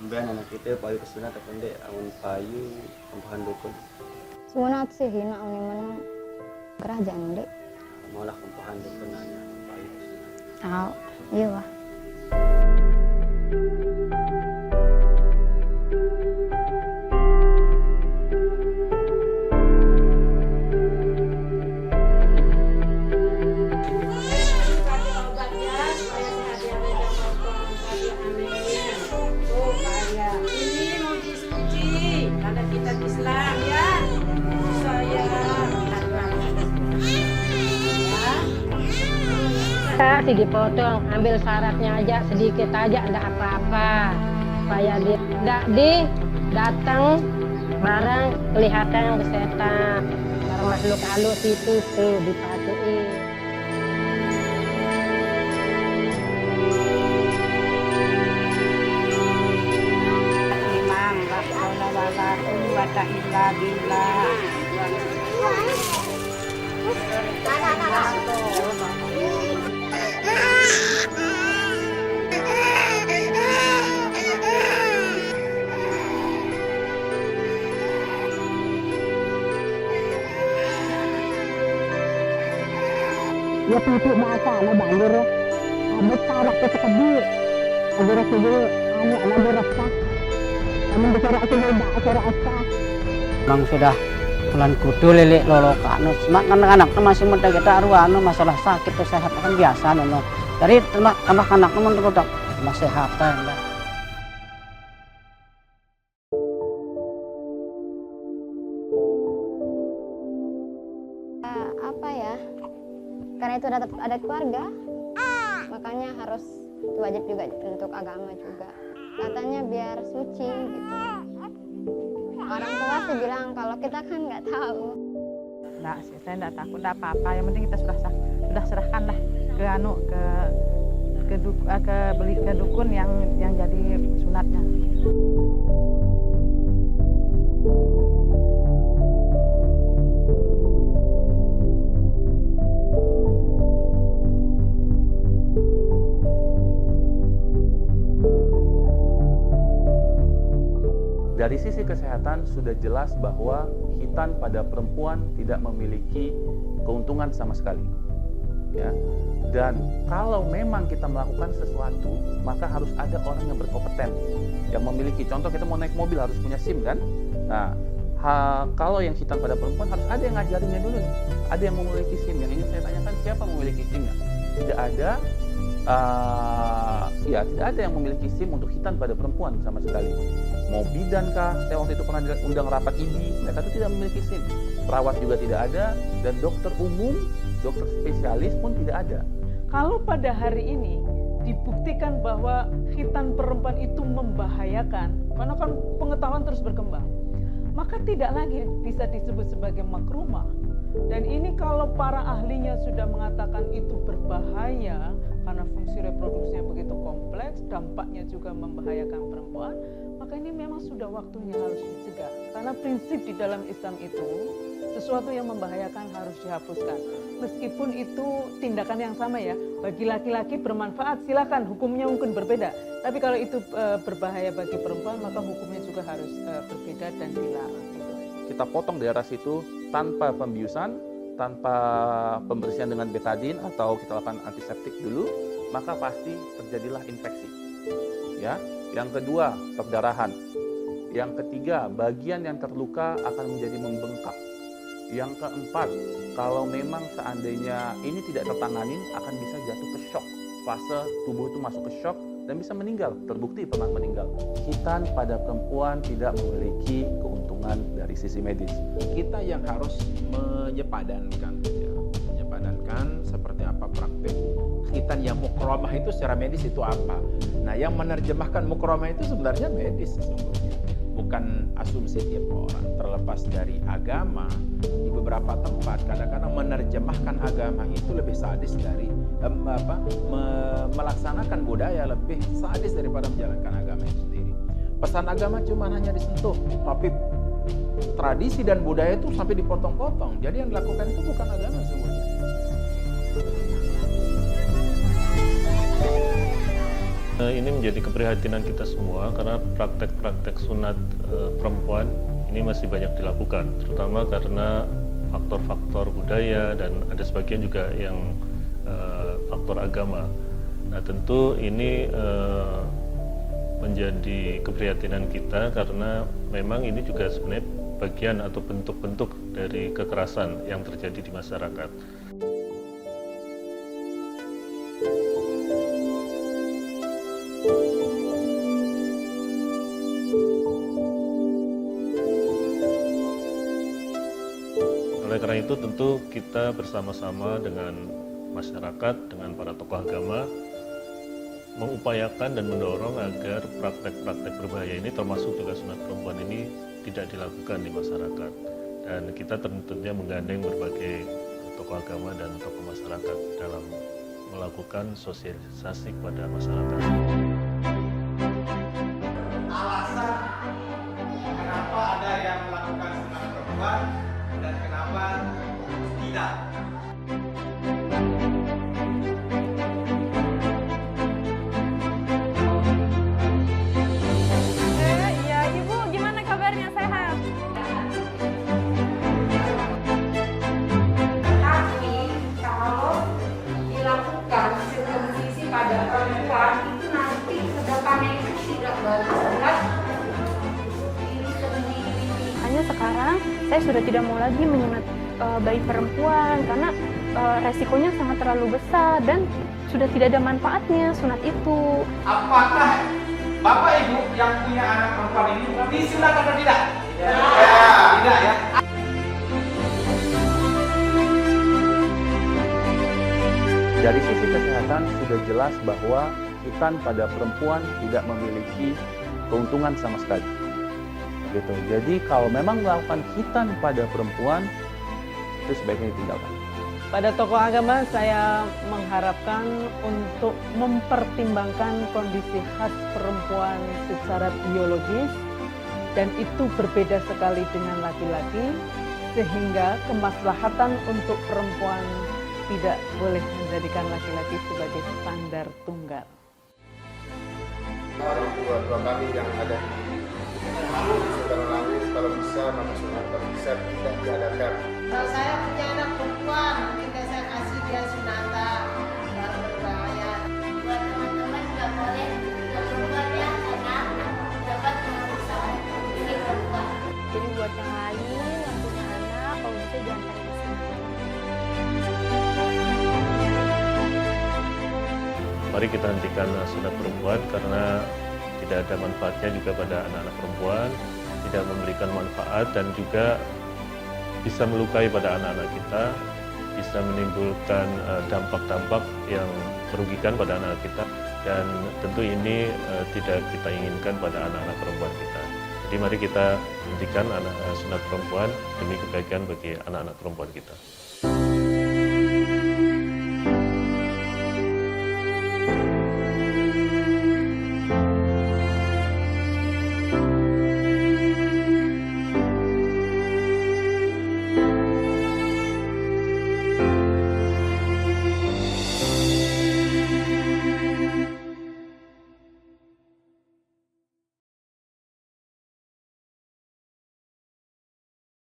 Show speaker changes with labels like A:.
A: Ambil anak kita payu kesunat apa ndek amun payu tambahan dukun.
B: Sunat sih hina ini mana kerajaan dek.
A: Malah tambahan dukun aja payu kesunat.
B: Tahu, iya wah.
C: Si dipotong, ambil syaratnya aja sedikit aja, enggak apa-apa. Supaya dia enggak datang barang kelihatan ke setan. Barang makhluk halus itu tuh dipatuin.
D: Imam, la haula wala quwwata illa billah.
C: Ya pipi bahasa na bandur. Abot tarak ke sekebi. Agora siguro ano ana rasa. Amun bicara aku beda acara asa.
E: Memang sudah bulan kudu lele lolokan. Semak anak-anak masih muda kita arwano masalah sakit sehat kan biasa no. Dari tambah anak mun produk kesehatan ya.
B: Apa ya? Karena itu ada keluarga, makanya harus wajib juga untuk agama juga. Katanya biar suci gitu. Orang tua sih bilang kalau kita kan nggak tahu.
D: Enggak sih, saya enggak takut, enggak apa-apa. Yang penting kita sudah serahkan lah ke dukun yang jadi sunatnya.
F: Dari sisi kesehatan sudah jelas bahwa khitan pada perempuan tidak memiliki keuntungan sama sekali. Ya. Dan kalau memang kita melakukan sesuatu, maka harus ada orang yang berkompeten, yang memiliki. Contoh kita mau naik mobil harus punya SIM kan? Nah, kalau yang khitan pada perempuan harus ada yang ngajarinnya dulu nih. Ada yang memiliki SIM. Yang ingin saya tanyakan siapa memiliki SIM-nya? Tidak ada. Tidak ada yang memiliki SIM untuk khitan pada perempuan sama sekali. Mau bidan kah? Saya waktu itu pernah undang rapat IBI, mereka itu tidak memiliki SIM. Perawat juga tidak ada, dan dokter umum, dokter spesialis pun tidak ada.
G: Kalau pada hari ini dibuktikan bahwa khitan perempuan itu membahayakan, karena kan pengetahuan terus berkembang, maka tidak lagi bisa disebut sebagai makrumah. Dan ini kalau para ahlinya sudah mengatakan itu berbahaya karena fungsi reproduksinya begitu kompleks, dampaknya juga membahayakan perempuan, maka ini memang sudah waktunya harus dicegah. Karena prinsip di dalam Islam itu, sesuatu yang membahayakan harus dihapuskan. Meskipun itu tindakan yang sama ya, bagi laki-laki bermanfaat silakan, hukumnya mungkin berbeda. Tapi kalau itu berbahaya bagi perempuan, maka hukumnya juga harus berbeda dan dilarang.
F: Kita potong daerah situ tanpa pembiusan, tanpa pembersihan dengan betadin atau kita lakukan antiseptik dulu, maka pasti terjadilah infeksi. Ya. Yang kedua, perdarahan. Yang ketiga, bagian yang terluka akan menjadi membengkak. Yang keempat, kalau memang seandainya ini tidak tertangani, akan bisa jatuh ke shock. Fase tubuh itu masuk ke shock dan bisa meninggal. Terbukti pernah meninggal. Khitan pada perempuan tidak memiliki keuntungan dari sisi medis.
H: Kita yang harus menyepadankan seperti apa praktek khitan yang mukramah itu secara medis itu apa. Nah, yang menerjemahkan mukramah itu sebenarnya medis sesungguhnya, bukan asumsi tiap orang. Terlepas dari agama, di beberapa tempat kadang-kadang menerjemahkan agama itu lebih sadis dari melaksanakan budaya lebih sadis daripada menjalankan agama itu sendiri. Pesan agama cuma hanya disentuh, tapi tradisi dan budaya itu sampai dipotong-potong. Jadi yang dilakukan itu bukan agama sesungguhnya.
I: Ini menjadi keprihatinan kita semua karena praktek-praktek sunat perempuan ini masih banyak dilakukan, terutama karena faktor-faktor budaya dan ada sebagian juga yang faktor agama. Nah, tentu ini menjadi keprihatinan kita karena memang ini juga sebenarnya bagian atau bentuk-bentuk dari kekerasan yang terjadi di masyarakat. Oleh karena itu tentu kita bersama-sama dengan masyarakat, dengan para tokoh agama mengupayakan dan mendorong agar praktek-praktek berbahaya ini termasuk juga sunat perempuan ini tidak dilakukan di masyarakat. Dan kita tentunya menggandeng berbagai tokoh agama dan tokoh masyarakat dalam melakukan sosialisasi kepada masyarakat.
J: Alasan kenapa ada yang melakukan sunat perempuan dan kenapa tidak.
D: Ya Ibu, gimana kabarnya, sehat?
K: Tapi kalau dilakukan sirkumsisi pada perempuan itu nanti kedepannya itu tidak bagus buat diri sendiri.
L: Hanya sekarang saya sudah tidak mau lagi menyunat bayi perempuan karena resikonya sangat terlalu besar dan sudah tidak ada manfaatnya sunat itu.
J: Apakah Bapak Ibu yang punya anak perempuan ini disunat atau tidak? Tidak ya.
F: Dari sisi kesehatan sudah jelas bahwa khitan pada perempuan tidak memiliki keuntungan sama sekali. Gitu. Jadi kalau memang melakukan khitan pada perempuan itu sebaiknya ditinggalkan.
G: Pada tokoh agama saya mengharapkan untuk mempertimbangkan kondisi khas perempuan secara biologis dan itu berbeda sekali dengan laki-laki sehingga kemaslahatan untuk perempuan tidak boleh menjadikan laki-laki sebagai standar tunggal.
M: Orang tua kami yang ada di saudara Langit kalau bisa maka sunat, kalau bisa tidak diadakan.
K: Kalau saya punya anak perempuan, mungkin saya kasih dia sunatan, baru berbahaya. Buat teman-teman juga boleh perempuan ya, karena dapat merusak diri perempuan.
L: Jadi buat yang lain yang punya anak, kalau bisa jangan pakai sunat.
I: Mari kita hentikan sunat perempuan karena tidak ada manfaatnya juga pada anak-anak perempuan, tidak memberikan manfaat dan juga bisa melukai pada anak-anak kita, bisa menimbulkan dampak-dampak yang merugikan pada anak-anak kita dan tentu ini tidak kita inginkan pada anak-anak perempuan kita. Jadi mari kita hentikan sunat perempuan demi kebaikan bagi anak-anak perempuan kita.